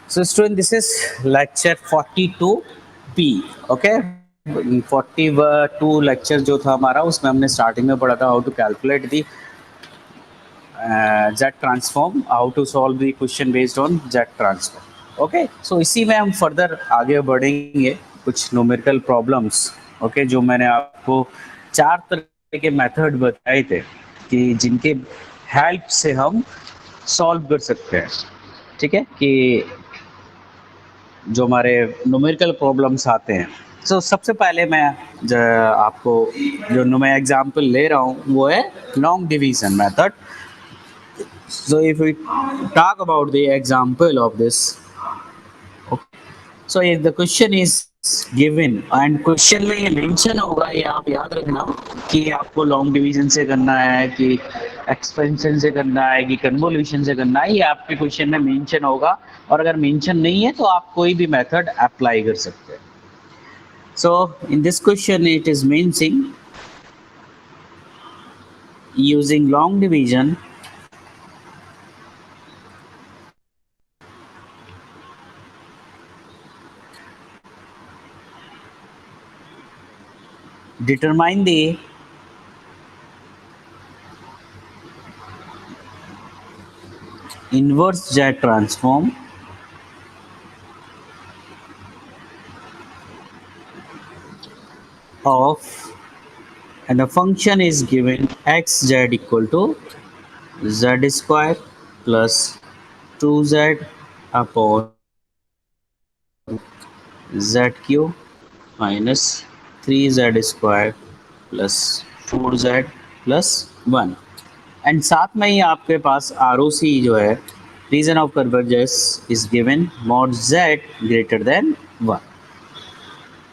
So student, this is lecture 42B. Okay, 42 lecture जो था हमारा, उसमें हमने स्टार्टिंग में पढ़ा था how to calculate the Z transform, how to solve the question based on Z transform. Okay, so इसी में हम फर्दर आगे बढ़ेंगे कुछ न्यूमेरिकल प्रॉब्लम्स. ओके, जो मैंने आपको 4 तरह के मेथड बताए थे कि जिनके हेल्प से हम सॉल्व कर सकते हैं. ठीक है, कि जो हमारे न्यूमेरिकल प्रॉब्लम्स आते हैं. सो सबसे पहले मैं आपको जो मैं एग्जांपल ले रहा हूँ वो है long division method. So if we talk about the example of this, okay. So if the question is given and question में ये mention होगा, ये आप याद रखना कि आपको लॉन्ग डिवीजन से करना है कि एक्सपेंशन से करना है कि कन्वोल्यूशन से करना है, ये आपके क्वेश्चन में मेंशन होगा. और अगर मेंशन नहीं है तो आप कोई भी मेथड अप्लाई कर सकते हैं. So in this question it is mentioning using long division determine the inverse Z transform of, and the function is given xz equal to z square plus 2z upon z cube minus 3z square plus 4z plus 1. And साथ में ही आपके पास are O C जो है, region of convergence is given mod z greater than 1.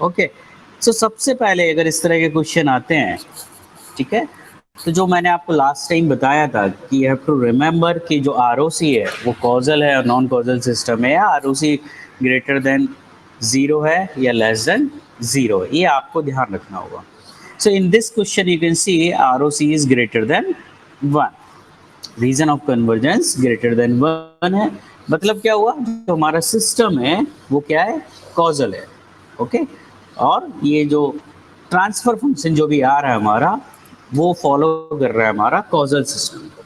Okay, so सबसे पहले अगर इस तरह के क्वेश्चन आते हैं, ठीक है, तो जो मैंने आपको लास्ट टाइम बताया था कि यू हैव टू रिमेंबर कि जो आर ओ सी है वो कॉजल है और नॉन कॉजल सिस्टम है, या are O C greater than 0 है या लेस देन 0 है, ये आपको ध्यान रखना होगा. So in this question you can see R O C is greater than 1, region of convergence greater than 1 है. मतलब क्या हुआ, जो हमारा सिस्टम है वो क्या है, कॉजल है. ओके, और ये जो ट्रांसफर फंक्शन जो भी आ रहा है हमारा, वो फॉलो कर रहा है हमारा कॉजल सिस्टम को.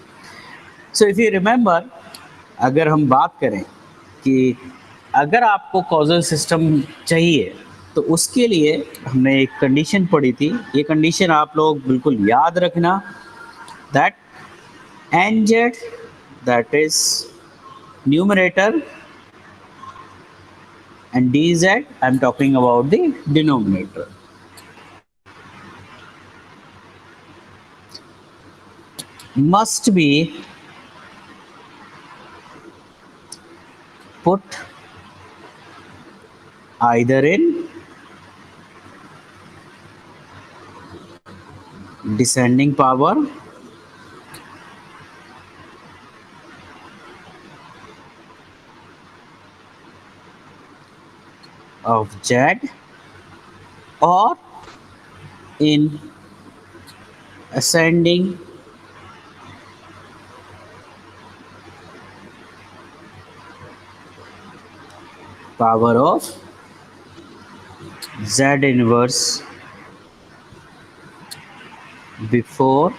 सो इफ यू रिमेंबर, अगर हम बात करें कि अगर आपको कॉजल सिस्टम चाहिए तो उसके लिए हमने एक कंडीशन पढ़ी थी. ये कंडीशन आप लोग बिल्कुल याद रखना, that nz, that is numerator, and dz, I'm talking about the denominator. Must be put either in descending power of z or in ascending power of z inverse before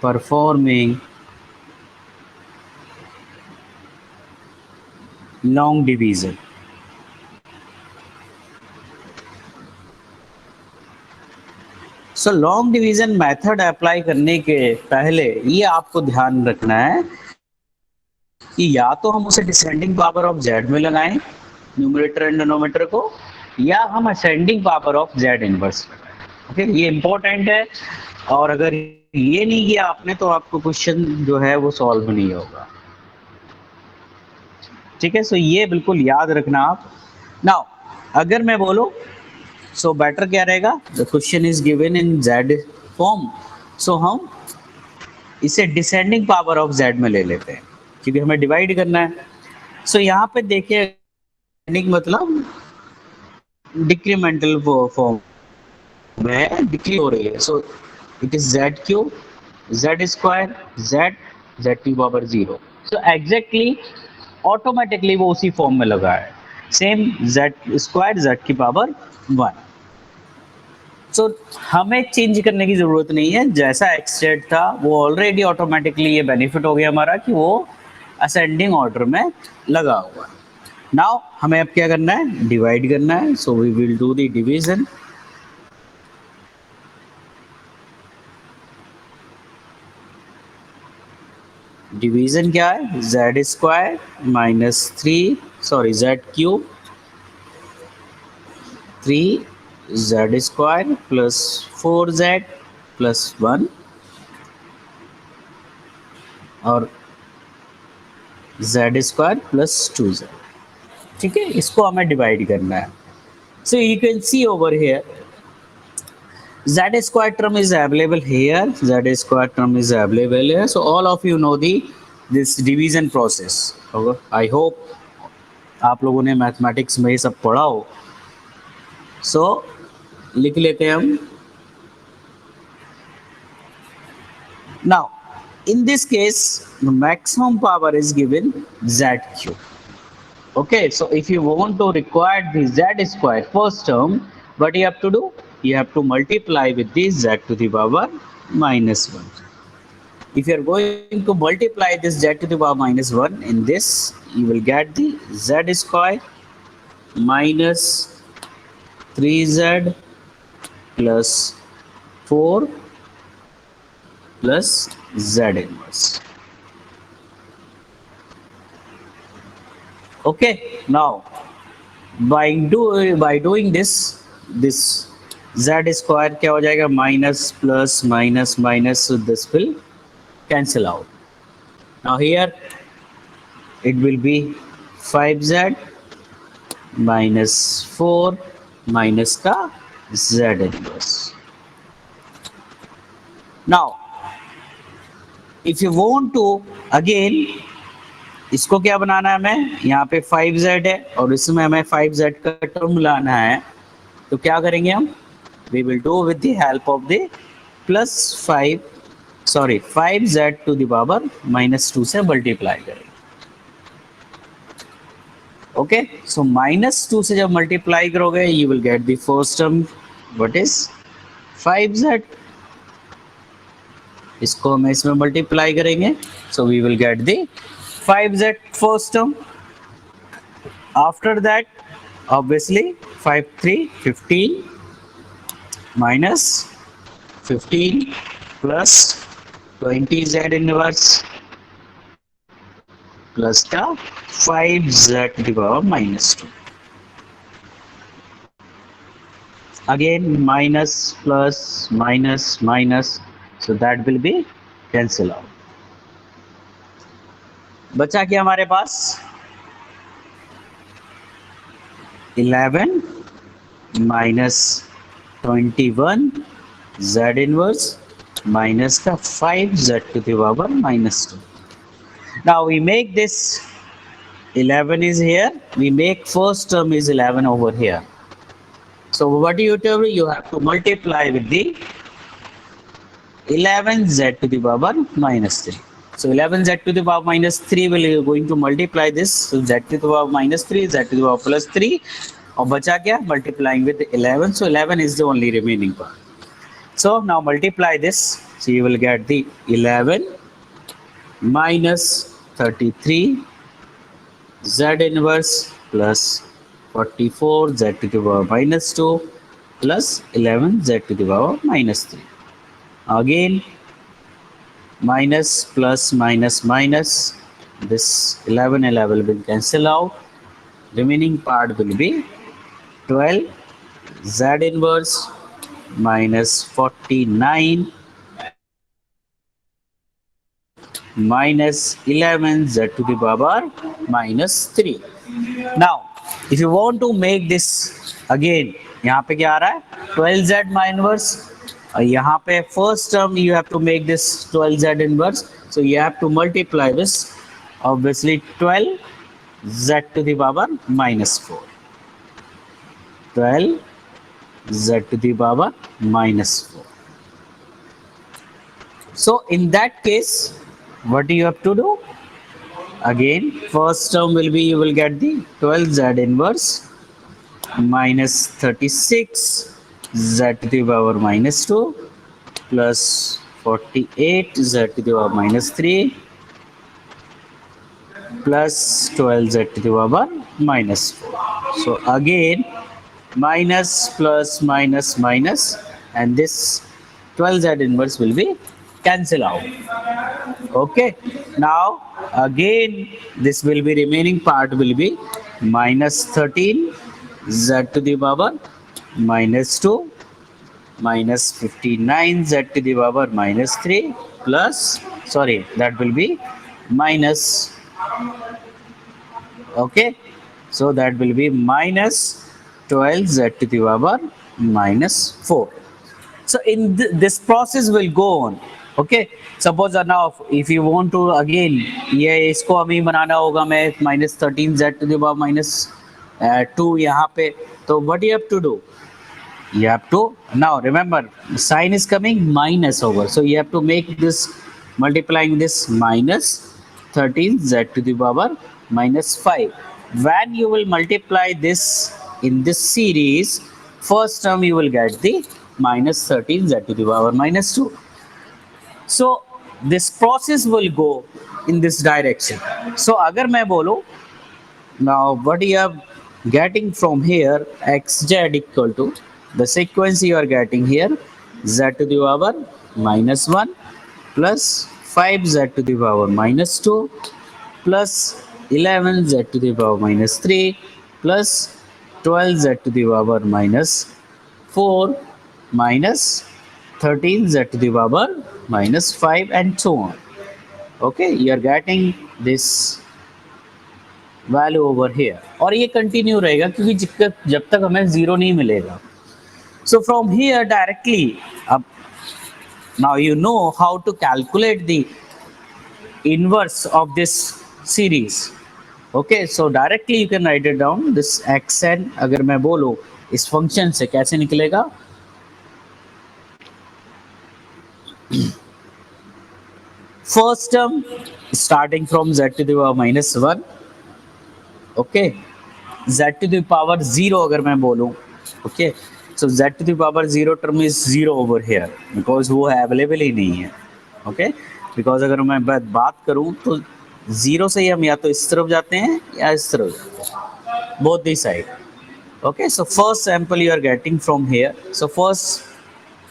performing long division. So long division method apply करने के पहले ये आपको ध्यान रखना है कि या तो हम उसे डिसेंडिंग पावर ऑफ जेड में लगाएं, न्यूमरेटर एंड डिनोमिनेटर को, या हम ascending power of Z inverse लगाएं. ओके, ये इंपॉर्टेंट है. और अगर ये नहीं किया आपने तो आपको क्वेश्चन जो है वो सॉल्व नहीं होगा. ठीक है, सो ये बिल्कुल याद रखना आप. नाउ अगर मैं बोलूं, सो बेटर क्या रहेगा, the question is given in Z form, so हम इसे डिसेंडिंग पावर ऑफ जेड में ले लेते हैं क्योंकि हमें डिवाइड करना है. सो यहाँ पे देखिए, मतलब डिक्रीमेंटल फॉर्म में डिक्री हो रही है. So it is Z cube Z square Z Z की पावर 0. सो एग्जैक्टली ऑटोमेटिकली वो उसी फॉर्म में लगा है, सेम जेड स्क्वायर जेड की पावर 1। सो हमें चेंज करने की ज़रूरत नहीं है, जैसा एक्सटेड था वो ऑलरेडी ऑटोमेटिकली ये बेनिफिट हो गया हमारा कि वो असेंडिंग ऑर्डर में लगा हुआ है। नाउ हमें अब क्या करना है, डिवाइड करना है, so we will do the division. Division क्या है, Z square minus three sorry Z cube 3 z square plus 4z plus 1 और z स्क्वायर प्लस 2z। ठीक है, इसको हमें डिवाइड करना है। So you can C over here z square term is available here, z square term is available here, so all of you know the this division process। I hope आप लोगों ने mathematics में ये सब पढ़ा हो। सो लिख लेते हैं हम। Now, in this case, the maximum power is given z cube. Okay, so if you want to require the z square first term, what you have to do? You have to multiply with the z to the power minus 1. If you are going to multiply this z to the power minus 1 in this, you will get the z square minus 3z plus 4 plus z inverse. Okay, now by doing this z square क्या हो जाएगा, minus plus minus minus, so this will cancel out. Now here it will be 5z minus 4 minus का z inverse. Now if you want to again इसको क्या बनाना है हमें, यहाँ पे 5z है और इसमें हमें 5z का टर्म लाना है, तो क्या करेंगे हम, we will do with the help of the plus 5z to the power minus 2 से मल्टीप्लाई करेंगे। ओके, सो माइनस 2 से जब मल्टीप्लाई करोगे you will get the first term what is 5z, इसको हम इसमें मल्टीप्लाई करेंगे, so we will get the 5z first term. After that, obviously 5 3 15 minus 15 plus 20z inverse plus का 5z to the power minus 2. Again minus plus minus minus, so that will be cancel out. बचा क्या हमारे पास, 11 minus 21 z inverse minus का 5z to the power minus 2. Now we make this 11 is here, we make first term is 11 over here. So what do you do? You have to multiply with the 11z to the power minus 3. So 11z to the power minus 3 will going to multiply this, so z to the power minus 3, z to the power plus 3, और बचा क्या, multiplying with 11, so 11 is the only remaining part. So now multiply this, so you will get the 11 minus 33 z inverse plus 44 z to the power minus 2 plus 11 z to the power minus 3. Again minus plus minus minus, this 11 will cancel out, remaining part will be 12 z inverse minus 49 minus 11 z to the power minus 3. Now if you want to make this again, यहाँ पे क्या आ रहा है, 12z inverse, और यहाँ पे first term you have to make this 12z inverse, so you have to multiply this obviously 12z to the power minus 4, 12z to the power minus 4. So in that case what do you have to do, again first term will be, you will get the 12z inverse minus 36 z to the power minus 2 plus 48 z to the power minus 3 plus 12 z to the power minus 4. So again minus plus minus minus, and this 12z inverse will be cancel out. Okay, now again this will be, remaining part will be minus 13 z to the power minus 2 minus 59 z to the power minus 3 plus, sorry, that will be minus, okay, so that will be minus 12 z to the power minus 4. So in this process will go on. Okay, suppose now if you want to again, ये इसको अभी बनाना होगा, मैं minus 13 z to the power minus 2 यहाँ पे, तो what you have to do, you have to, now remember sign is coming minus over, so you have to make this, multiplying this minus 13 z to the power minus 5. When you will multiply this in this series, first term you will get the minus 13 z to the power minus 2. So this process will go in this direction. So अगर मैं बोलूं, now what you are getting from here, xz equal to the sequence you are getting here, z to the power minus 1 plus 5z to the power minus 2 plus 11z to the power minus 3 plus 12z to the power minus 4 minus 13z to the power minus 5 and so on. Okay, you are getting this value over here, और ये continue रहेगा क्योंकि जब तक हमें zero नहीं मिलेगा. So from here directly, now you know how to calculate the inverse of this series. Okay, so directly you can write it down. This xn अगर मैं बोलूँ इस फंक्शन से कैसे निकलेगा, first term starting from z to the power minus 1, okay, z to the power 0 अगर मैं बोलूँ, okay, so z to the power 0 term is 0 over here because वो अवेलेबल ही नहीं है. okay, because अगर मैं बात करूँ तो 0 से ही हम या तो इस तरफ जाते हैं या इस तरफ जाते हैं, both the side. Okay, so first sample you are getting from here, so first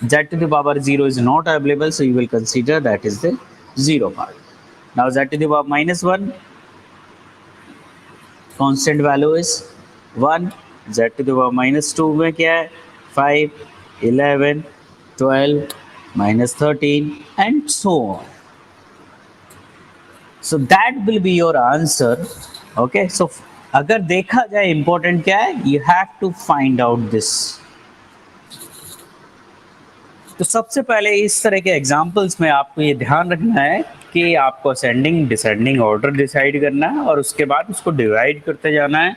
z to the power 0 is not available, so you will consider that is the 0 part. Now z to the power minus 1, constant value is 1, z to the power minus 2 में क्या है 5, 11, 12, minus 13 and so on. So that will be your answer. Okay, so अगर देखा जाए important क्या है, you have to find out this. तो सबसे पहले इस तरह के एग्जाम्पल्स में आपको ये ध्यान रखना है कि आपको असेंडिंग डिसेंडिंग ऑर्डर डिसाइड करना है और उसके बाद उसको डिवाइड करते जाना है,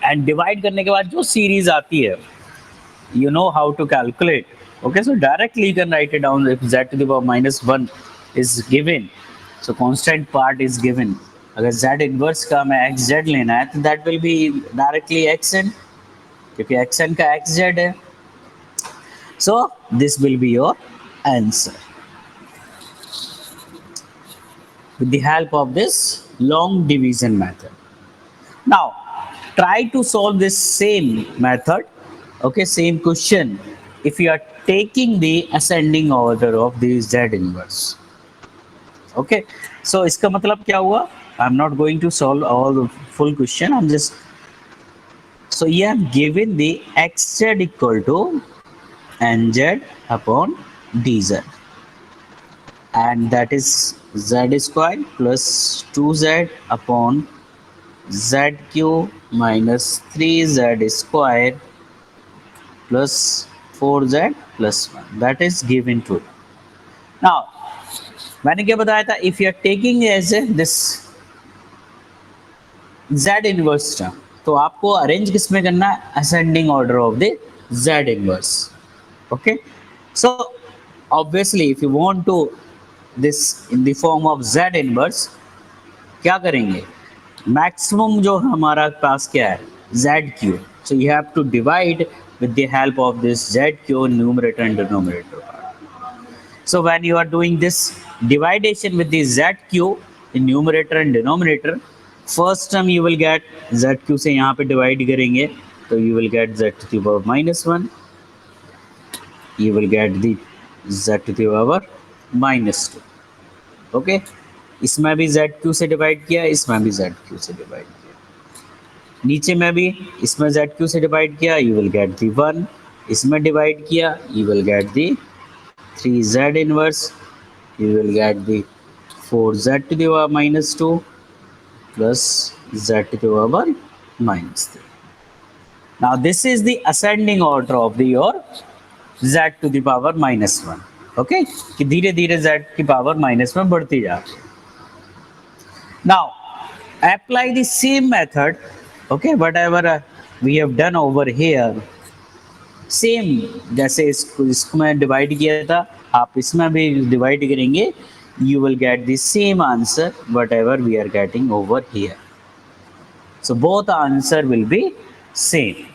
एंड डिवाइड करने के बाद जो सीरीज आती है you know how to calculate. Okay, so directly you can write it down. If z to the power minus 1 is given, so constant part is given, अगर z inverse का हमें xz लेना है तो that will be directly xn, क्योंकि xn का xz है. So this will be your answer with the help of this long division method. Now try to solve this same method, okay, same question, if you are taking the ascending order of the z inverse. Okay, so इसका मतलब क्या हुआ, I'm not going to solve all the full question, I'm just, so you have given the xz equal to nz upon dz, and that is z square plus 2z upon zq minus 3z square plus 4z plus 1, that is given to. Now मैंने क्या बताया था, if you are taking as this z inverse term, तो आपको arrange किस में करना है, ascending order of the z inverse. Okay, so obviously if you want to this in the form of z inverse, क्या करेंगे, मैक्सिमम जो हमारा पास क्या है Z Q, so you have to divide with the help of this zq numerator and denominator. So when you are doing this dividation with the zq in numerator and denominator, first term you will get zq से यहाँ पे divide करेंगे तो you will get z to the power -1, you will get the z to the power -2. Okay, इसमें भी zq से divide किया, इसमें भी zq से डिवाइड किया, नीचे में भी इसमें zq से डिवाइड किया, यू विल गेट दी 1, इसमें डिवाइड किया, you will get the 3z inverse, you will get the 4z to the power -2 plus z to the power -3. Now this is the ascending order of the your z to the power -1. Okay, कि धीरे धीरे z की power -1 बढ़ती जा रही है. Now apply the same method, okay, whatever we have done over here, same जैसे इसको मैं डिवाइड किया था, आप इसमें भी डिवाइड करेंगे, you will get the same answer whatever we are getting over here. So both answer will be same.